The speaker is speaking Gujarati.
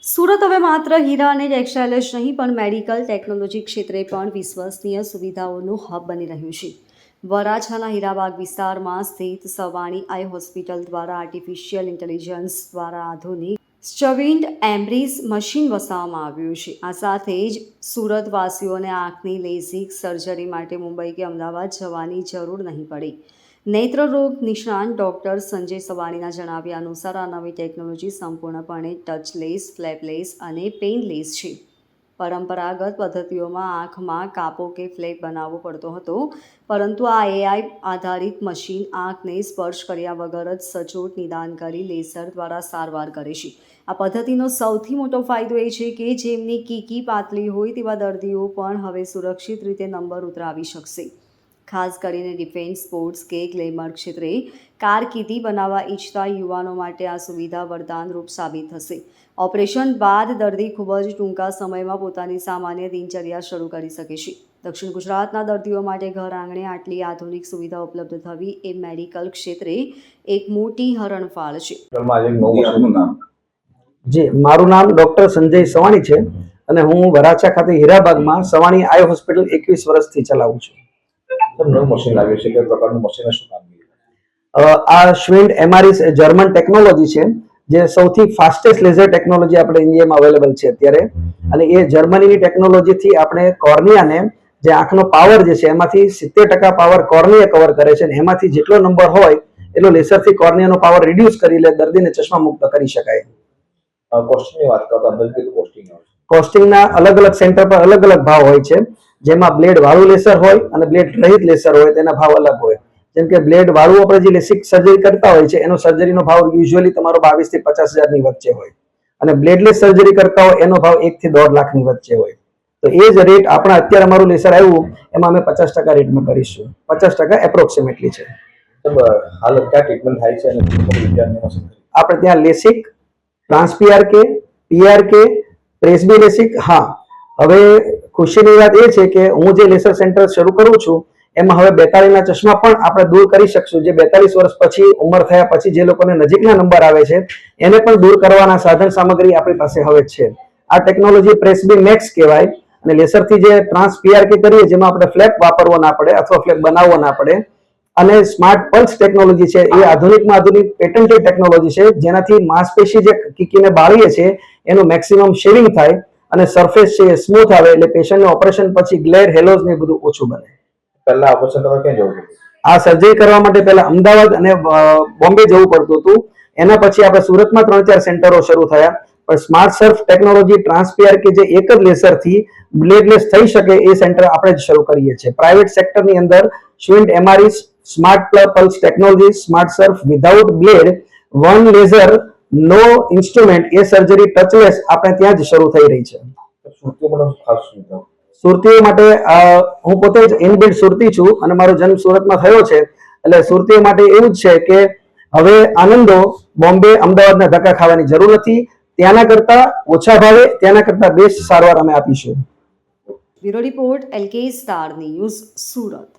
સુરત હવે માત્ર હીરા અને ટેક્સટાઇલ જ નહીં પણ મેડિકલ ટેકનોલોજી ક્ષેત્રે પણ વિશ્વસનીય સુવિધાઓનું હબ બની રહ્યું છે. વરાછાના હીરાબાગ વિસ્તારમાં સ્થિત સવાણી આઈ હોસ્પિટલ દ્વારા આર્ટિફિશિયલ ઇન્ટેલિજન્સ દ્વારા આધુનિક સ્ટવિન્ડ એમ્બ્રીસ મશીન વસાવવામાં આવ્યું છે. આ સાથે જ સુરતવાસીઓને આંખની લેઝિક સર્જરી માટે મુંબઈ કે અમદાવાદ જવાની જરૂર નહીં પડી. નેત્રરોગ નિષ્ણાંત ડોક્ટર સંજય સવાણીના જણાવ્યા અનુસાર આ નવી ટેકનોલોજી સંપૂર્ણપણે ટચલેસ, ફ્લેપલેસ અને પેનલેસ છે. પરંપરાગત પદ્ધતિઓમાં આંખમાં કાપો કે ફ્લેપ બનાવવો પડતો હતો, પરંતુ આ એઆઈ આધારિત મશીન આંખને સ્પર્શ કર્યા વગર જ સચોટ નિદાન કરી લેસર દ્વારા સારવાર કરે છે. આ પદ્ધતિનો સૌથી મોટો ફાયદો એ છે કે જેમની કીકી પાતળી હોય તેવા દર્દીઓ પણ હવે સુરક્ષિત રીતે નંબર ઉતરાવી શકશે. ખાસ કરીને ડિફેન્સ, સ્પોર્ટ્સ કે ગ્લેમર ક્ષેત્રે કારકિર્દી બનાવવા ઈચ્છતા યુવાનો માટે આ સુવિધા વરદાનરૂપ સાબિત થશે. ઓપરેશન બાદ દર્દી ખૂબ જ ટૂંકા સમયમાં પોતાની સામાન્ય દિનચર્યા શરૂ કરી શકે છે. દક્ષિણ ગુજરાતના દર્દીઓ માટે ઘર આંગણે આટલી આધુનિક સુવિધા ઉપલબ્ધ થવી એ મેડિકલ ક્ષેત્રે એક મોટી હરણફાળ છે. જી, મારું નામ ડોક્ટર સંજય સવાણી છે અને હું વરાછા ખાતે હીરાબાગમાં સવાણી આઈ હોસ્પિટલ 21 વર્ષથી ચલાવું છું. નવું મશીન લાવ્યું છે, કઈ પ્રકારનું મશીન, શું કામ? આ શ્વિન્ડ એમઆરઆઈ જર્મન ટેકનોલોજી છે, જે સૌથી ફાસ્ટેસ્ટ લેઝર ટેકનોલોજી આપણે ઇન્ડિયામાં અવેલેબલ છે અત્યારે. અને એ જર્મનીની ટેકનોલોજીથી આપણે કોર્નિયાને, જે આંખનો પાવર જે છે એમાંથી 70% પાવર કોર્નિયા કવર કરે છે, અને એમાંથી જેટલો નંબર હોય એટલો લેસરથી કોર્નિયાનો પાવર રિડ્યુસ કરી લે, દર્દીને ચશ્મા મુક્ત કરી શકાય. કોસ્ટિંગની વાત કરતા અંદાજિત કોસ્ટિંગ આવે છે. કોસ્ટિંગના અલગ અલગ સેન્ટર પર અલગ અલગ ભાવ હોય છે, જેમાં બ્લેડ વાળું લેસર હોય અને બ્લેડ રહિત લેસર હોય, તેના ભાવ અલગ હોય. જેમ કે બ્લેડ વાળું આપણે જે લેસિક સર્જરી કરતા હોય છે એનો સર્જરીનો ભાવ યુઝ્યુઅલી તમારો 22 થી 50,000 ની વચ્ચે હોય, અને બ્લેડલેસ સર્જરી કરતા હોય એનો ભાવ 1 થી 1.5 લાખની વચ્ચે હોય. તો એ જ રેટ આપણા અત્યારે અમારું લેસર આવ્યું એમાં અમે 50% રેટમાં કરીશું. 50% એપ્રોક્સિમેટલી છે. હાલ ક્યાં ટ્રીટમેન્ટ થાય છે અને આપણે ત્યાં લેસિક, ટ્રાન્સપીઆરકે, પીઆરકે, પ્રેસબી લેસિક. હા, હવે ખુશીની વાત એ છે કે હું જે લેસર સેન્ટર શરૂ કરું છું એમાં હવે 42 ના ચશ્મા પણ આપણે દૂર કરી શકશું. જે 42 વર્ષ પછી ઉંમર થયા પછી જે લોકોને નજીકના નંબર આવે છે એને પણ દૂર કરવાના સાધન સામગ્રી આપણી પાસે હવે છે. આ ટેકનોલોજી પ્રેસબી મેક્સ કહેવાય. અને લેસરથી જે ટ્રાન્સ પીઆરકે કરીએ જેમાં આપણે ફ્લેપ વાપરવો ના પડે અથવા ફ્લેપ બનાવવો ના પડે. અને સ્માર્ટ પલ્સ ટેકનોલોજી છે, એ આધુનિકમાં આધુનિક પેટન્ટેડ ટેકનોલોજી છે, જેનાથી માંસપેશી જે કીકીને બાળીએ છે એનું મેક્સિમમ શેવિંગ થાય અને સરફેસ છે એ સ્મૂથ આવે, એટલે પેશન્ટને ઓપરેશન પછી ગ્લેર, હેલોઝ ને બધું ઓછું બને. પહેલા ઓપરેશન કરવા ક્યાં જવું પડે? આ સર્જરી કરવા માટે પહેલા અમદાવાદ અને બોમ્બે જવું પડતું હતું. એના પછી આપણે સુરતમાં 3-4 સેન્ટરો શરૂ થયા. પણ સ્માર્ટ સર્ફ ટેકનોલોજી, ટ્રાન્સપીઆર કે જે એક જ લેસરથી બ્લેડલેસ થઈ શકે એ સેન્ટર આપણે જ શરૂ કરીએ છીએ. પ્રાઇવેટ સેક્ટરની અંદર Schwind MRI, smart pulse technology, smart surf without blade, one laser, no instrument, એ સર્જરી ટચલેસ આપણે ત્યાં જ શરૂ થઈ રહી છે. સુરતીઓ માટે હું પોતે જ ઇનબિલ્ડ સુરતી છું અને મારો જન્મ સુરતમાં થયો છે, એટલે સુરતીઓ માટે એવું જ છે કે હવે આનંદો બોમ્બે, અમદાવાદના ધક્કા ખાવાની જરૂર નથી. ત્યાંના કરતા ઓછા ભાવે, ત્યાંના કરતા બેસ્ટ સારવાર અમે આપીશું. Bureau report, LK star news, Surat.